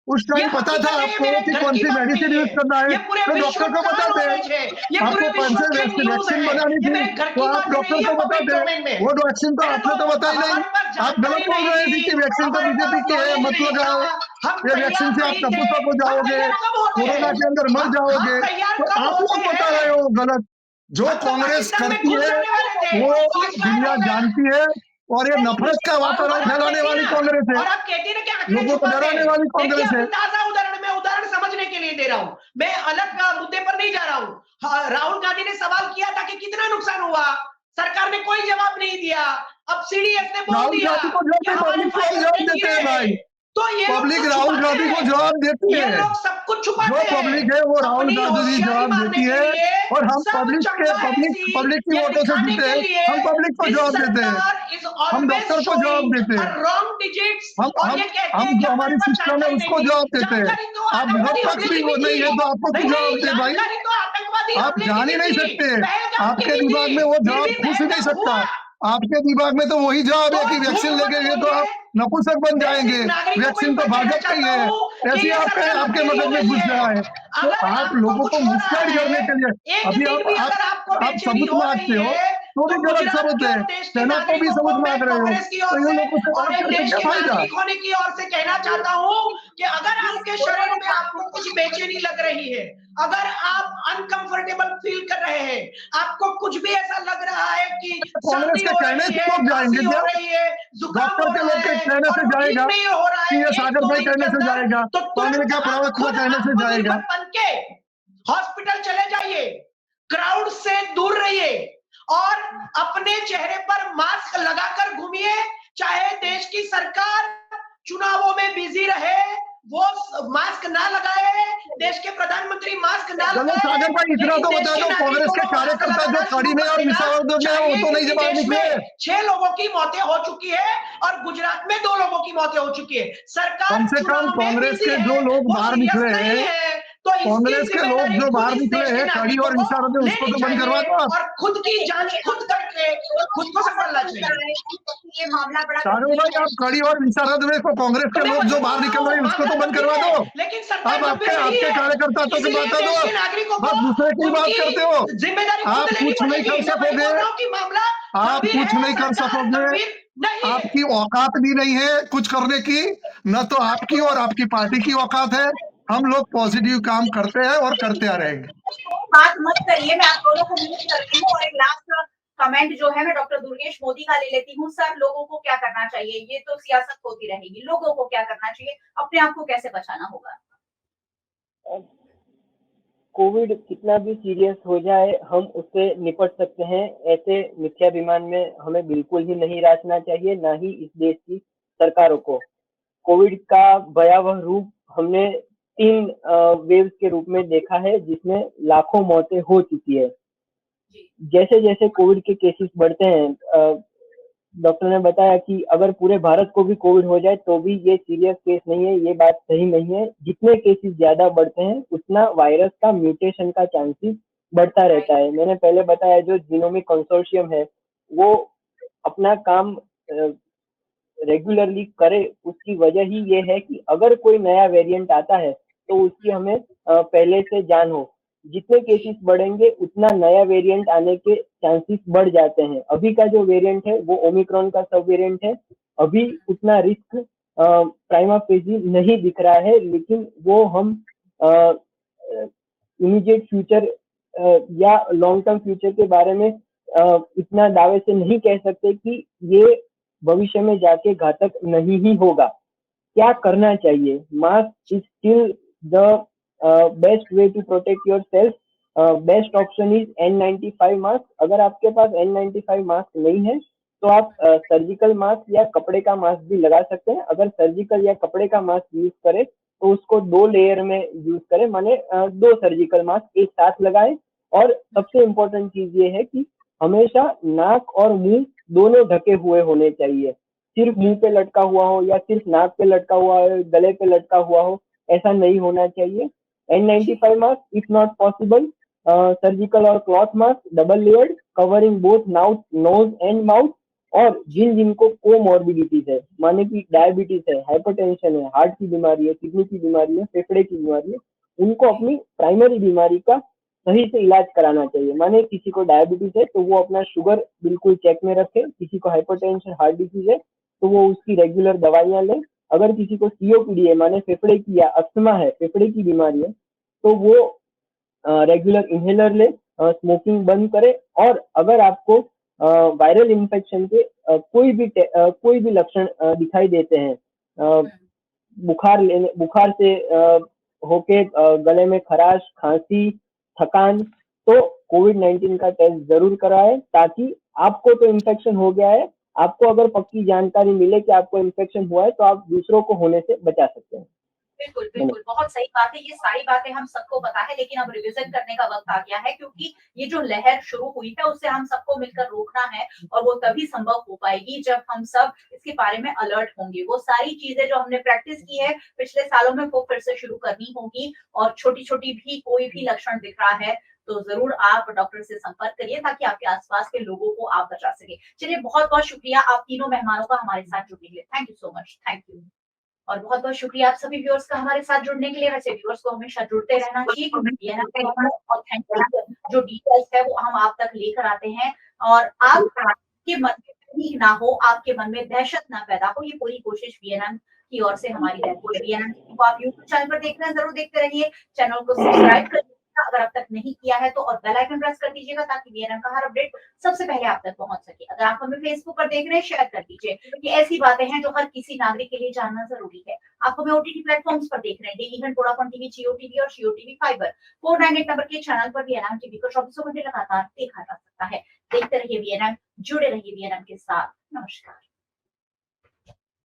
उस टाइम, पता था आपको कि कौन सी मेडिसिन यूज करना है, तो डॉक्टर को बताते, आपको कौन से वैक्सीन बनानी थी तो आप डॉक्टर को बताते, वो वैक्सीन तो आपने तो बताई नहीं, आप गलत बोल रहे थे कि वैक्सीन तो बीजेपी की है, मत लगाओ, ये वैक्सीन से आप तप हो जाओगे, कोरोना के अंदर मर जाओगे, तो आप लोग बता रहे हो गलत। जो कांग्रेस करती है वो दुनिया जानती है, और ये नफरत का वातावरण फैलाने वाली कांग्रेस है, और आप कहती है कि लोगों को डराने वाली कांग्रेस है। ताजा उदाहरण, मैं उदाहरण समझने के लिए दे रहा हूं, मैं अलग मुद्दे पर नहीं जा रहा हूं। राहुल गांधी ने सवाल किया था कि कितना नुकसान हुआ, सरकार ने कोई जवाब नहीं दिया। अब सीडीएस ने बोल दिया कि हमारे जवाब देते हैं भाई, तो ये पब्लिक राहुल गांधी को जवाब देती है, ये लोग सब कुछ छुपाते जो हैं, पब्लिक है वो राहुल गांधी जी जवाब देती है, और हम पब्लिक की वोटों से जीते हैं, हम पब्लिक को जवाब देते हैं, हम डॉक्टर को जवाब देते हैं, हम जो हमारी सिस्टम है उसको जवाब देते हैं। आप निरपेक्ष भी वो नहीं है तो आपको क्यों जवाब दे भाई, आप जान ही नहीं सकते, आपके दिमाग में वो जवाब घुस ही नहीं सकता, आपके दिमाग में तो वही जवाब है कि वैक्सीन लेके ये तो आप नपुंसक बन जाएंगे, वैक्सीन तो भाजपा ही है, ऐसी आपके मगज में घुस गया है। तो आप लोगों को मिसगाइड करने के लिए अभी आप सबूत मांगते हो, तो भी गलत सबूत है, सेना को भी सबूत मांग रहे हो, तो ये लोगों से बात करके क्या फायदा। होने की ओर से कहना चाहता हूं कि अगर आपके शरीर में आपको कुछ बेचैनी लग रही है, अगर आप अनकंफर्टेबल फील कर रहे हैं, आपको कुछ भी ऐसा लग रहा है कि कांग्रेस के कहने से लोग जाएंगे क्या, डॉक्टर के लोग के कहने से जाएगा कि ये सागर भाई कहने से जाएगा, कांग्रेस का प्रवक्ता कहने से जाएगा। हॉस्पिटल चले जाइए, क्राउड से दूर रहिए और अपने चेहरे पर मास्क लगाकर घूमिए, चाहे देश की सरकार चुनावों में बिजी रहे, वो मास्क ना लगाए देश के प्रधानमंत्री मास्क ना चलो लगाए, सागर भाई इतना तो लेकिन बता देश दो, के कांग्रेस नागरिकों के को मास्क कार्यकर्ता जो लगाना खाड़ी शुरू में कर और देना विशारदों में है वो तो नहीं क्योंकि जवाब देश निकले। में 6 लोगों की मौतें हो चुकी है और गुजरात में 2 लोगों की मौतें हो चुकी है। सरकार कम से कम चुनाव में कांग्रेस बिजी के है, जो लोग वो बाहर सीरियस निकले नहीं हैं, है, तो इसकी कांग्रेस के लोग जिम्मेदारी जो खुद बाहर इस निकले देश के हैं खाड़ी नागरिकों और को विशारद में, उसको लेनी तो बंद करवा चाहिए दो आप। और खुद की जांच खुद करके खुद को संभालना चाहिए। ये मामला बड़ा सागर गंभीर भाई है। आप खाड़ी और विशारद में को कांग्रेस तो के मैं लोग वही जो बोल बाहर रहा निकल रहे हूँ, हैं उसको तो मामला बंद करवा गंभीर दो। है, लेकिन सरकार अब गंभीर नहीं आपके है, कार्यकर्ता तो इसलिए बता दो, देश के नागरिकों को बस दूसरे की बात करते हो। उनकी जिम्मेदारी खुद आप लेनी कुछ नहीं पड़ेगी। कर मैं वही सकोगे, बोल रहा हूँ कि मामला आप गंभीर कुछ है, नहीं कर सरकार सकोगे, गंभीर नहीं है। आपकी औकात भी नहीं है कुछ करने की, न तो आपकी और आपकी पार्टी की औकात है। हम लोग पॉजिटिव काम करते हैं और करते आ रहेंगे। बात मत करिए, मैं आप दोनों को म्यूट करती हूँ। और एक लास्ट कमेंट जो है मैं डॉक्टर दुर्गेश मोदी का ले लेती हूँ। सर, लोगों को क्या करना चाहिए? ये तो सियासत होती रहेगी, लोगों को क्या करना चाहिए? अपने आप को कैसे बचाना होगा? कोविड कितना भी सीरियस हो जाए हम उससे निपट सकते हैं। ऐसे मिथ्याभिमान में हमें बिल्कुल ही नहीं राचना चाहिए, ना ही इस देश की सरकारों को। कोविड का भयावह रूप हमने 3 वेव्स के रूप में देखा है, जिसमें लाखों मौतें हो चुकी है। जी, जैसे जैसे कोविड के केसेस बढ़ते हैं, डॉक्टर ने बताया कि अगर पूरे भारत को भी कोविड हो जाए तो भी ये सीरियस केस नहीं है, ये बात सही नहीं है। जितने केसेस ज्यादा बढ़ते हैं उतना वायरस का म्यूटेशन का चांसेस बढ़ता रहता है। मैंने पहले बताया जो जीनोमिक कंसोर्शियम है वो अपना काम रेगुलरली करे, उसकी वजह ही ये है कि अगर कोई नया वेरिएंट आता है तो उसकी हमें पहले से जान हो। जितने केसेस बढ़ेंगे उतना नया वेरिएंट आने के चांसेस बढ़ जाते हैं। अभी का जो वेरिएंट है वो ओमिक्रॉन का सब वेरिएंट है। अभी उतना रिस्क प्राइमा फेजी नहीं दिख रहा है, लेकिन वो हम इमीडिएट फ्यूचर या लॉन्ग टर्म फ्यूचर के बारे में इतना दावे से नहीं कह सकते कि ये भविष्य में जाके घातक नहीं ही होगा। क्या करना चाहिए? Mask is still the best way to protect yourself. Best option is N95 mask. अगर आपके पास N95 मास्क नहीं है तो आप सर्जिकल मास्क या कपड़े का मास्क भी लगा सकते हैं। अगर सर्जिकल या कपड़े का मास्क यूज करें तो उसको 2 लेयर में यूज करें, माने 2 सर्जिकल मास्क एक साथ लगाएं। और सबसे इम्पोर्टेंट चीज ये है कि हमेशा नाक और मुंह दोनों ढके हुए होने चाहिए। सिर्फ मुंह पे लटका हुआ हो या सिर्फ नाक पे लटका हुआ हो, गले पे लटका हुआ हो, ऐसा नहीं होना चाहिए। N95 mask if not possible surgical और cloth mask double layered covering both nose and mouth. और जिन जिनको कोमॉर्बिडिटीज है, माने कि डायबिटीज है, हाइपरटेंशन है, हार्ट की बीमारी है, किडनी की बीमारी है, फेफड़े की बीमारी है, उनको अपनी प्राइमरी बीमारी का सही से इलाज कराना चाहिए। माने किसी को डायबिटीज है तो वो अपना शुगर बिल्कुल चेक में रखे, किसी को हाइपरटेंशन हार्ट डिजीज है तो वो उसकी रेगुलर दवाइयां ले। अगर किसी को सीओपीडी है, माने फेफड़े की या अस्थमा है, फेफड़े की बीमारी है, तो वो रेगुलर इनहेलर ले, स्मोकिंग बंद करे। और अगर आपको वायरल इन्फेक्शन के कोई भी लक्षण दिखाई देते हैं, बुखार से होके गले में खराश, खांसी, थकान, तो कोविड-19 का टेस्ट जरूर कराएं, ताकि आपको तो इन्फेक्शन हो गया है, आपको अगर पक्की जानकारी मिले कि आपको इन्फेक्शन हुआ है तो आप दूसरों को होने से बचा सकते हैं। बिल्कुल, बिल्कुल, बहुत सही बात है। ये सारी बातें हम सबको पता है, लेकिन अब रिविजन करने का वक्त आ गया है, क्योंकि ये जो लहर शुरू हुई है उससे हम सबको मिलकर रोकना है। और वो तभी संभव हो पाएगी जब हम सब इसके बारे में अलर्ट होंगे। वो सारी चीजें जो हमने प्रैक्टिस की है पिछले सालों में वो फिर से शुरू करनी होगी। और छोटी-छोटी भी कोई भी लक्षण दिख रहा है तो जरूर आप डॉक्टर से संपर्क करिए, ताकि आपके आसपास के लोगों को आप बचा सके। चलिए, बहुत-बहुत शुक्रिया आप तीनों मेहमानों का हमारे साथ जुड़ने के लिए। Thank you so much. Thank you. और बहुत-बहुत शुक्रिया आप सभी व्यूअर्स का हमारे साथ जुड़ने के लिए। वैसे व्यूअर्स को हमेशा जुड़ते रहना चाहिए, क्योंकि ये ना ऑथेंटिक जो डिटेल्स है वो हम आप तक लेकर आते हैं। और आपके मन में तकलीफ ना हो, आपके मन में दहशत ना पैदा हो, ये पूरी कोशिश वीएनएम की ओर से हमारी रहती है। वीएनएम को आप यूट्यूब चैनल पर देख रहे हैं, जरूर देखते रहिए। चैनल को सब्सक्राइब कर अगर अब तक नहीं किया है तो, और बेल आइकन प्रेस कर दीजिएगा, ताकि वीएनएम का हर अपडेट सबसे पहले आप तक पहुंच सके। अगर आप हमें फेसबुक पर देख रहे हैं, शेयर कर दीजिए। ये ऐसी बातें हैं जो हर किसी नागरिक के लिए जानना जरूरी है। आप हमें ओटीटी प्लेटफॉर्म्स पर देख रहे हैं, डेली हंट, वोडाफोन टीवी, जियो टीवी और जियो टीवी फाइबर। 498 नंबर के चैनल पर वीएनएम टीवी को 24 घंटे लगातार देखा जा सकता है। देखते रहिए वीएनएम, जुड़े रहिए वीएनएम के साथ। नमस्कार।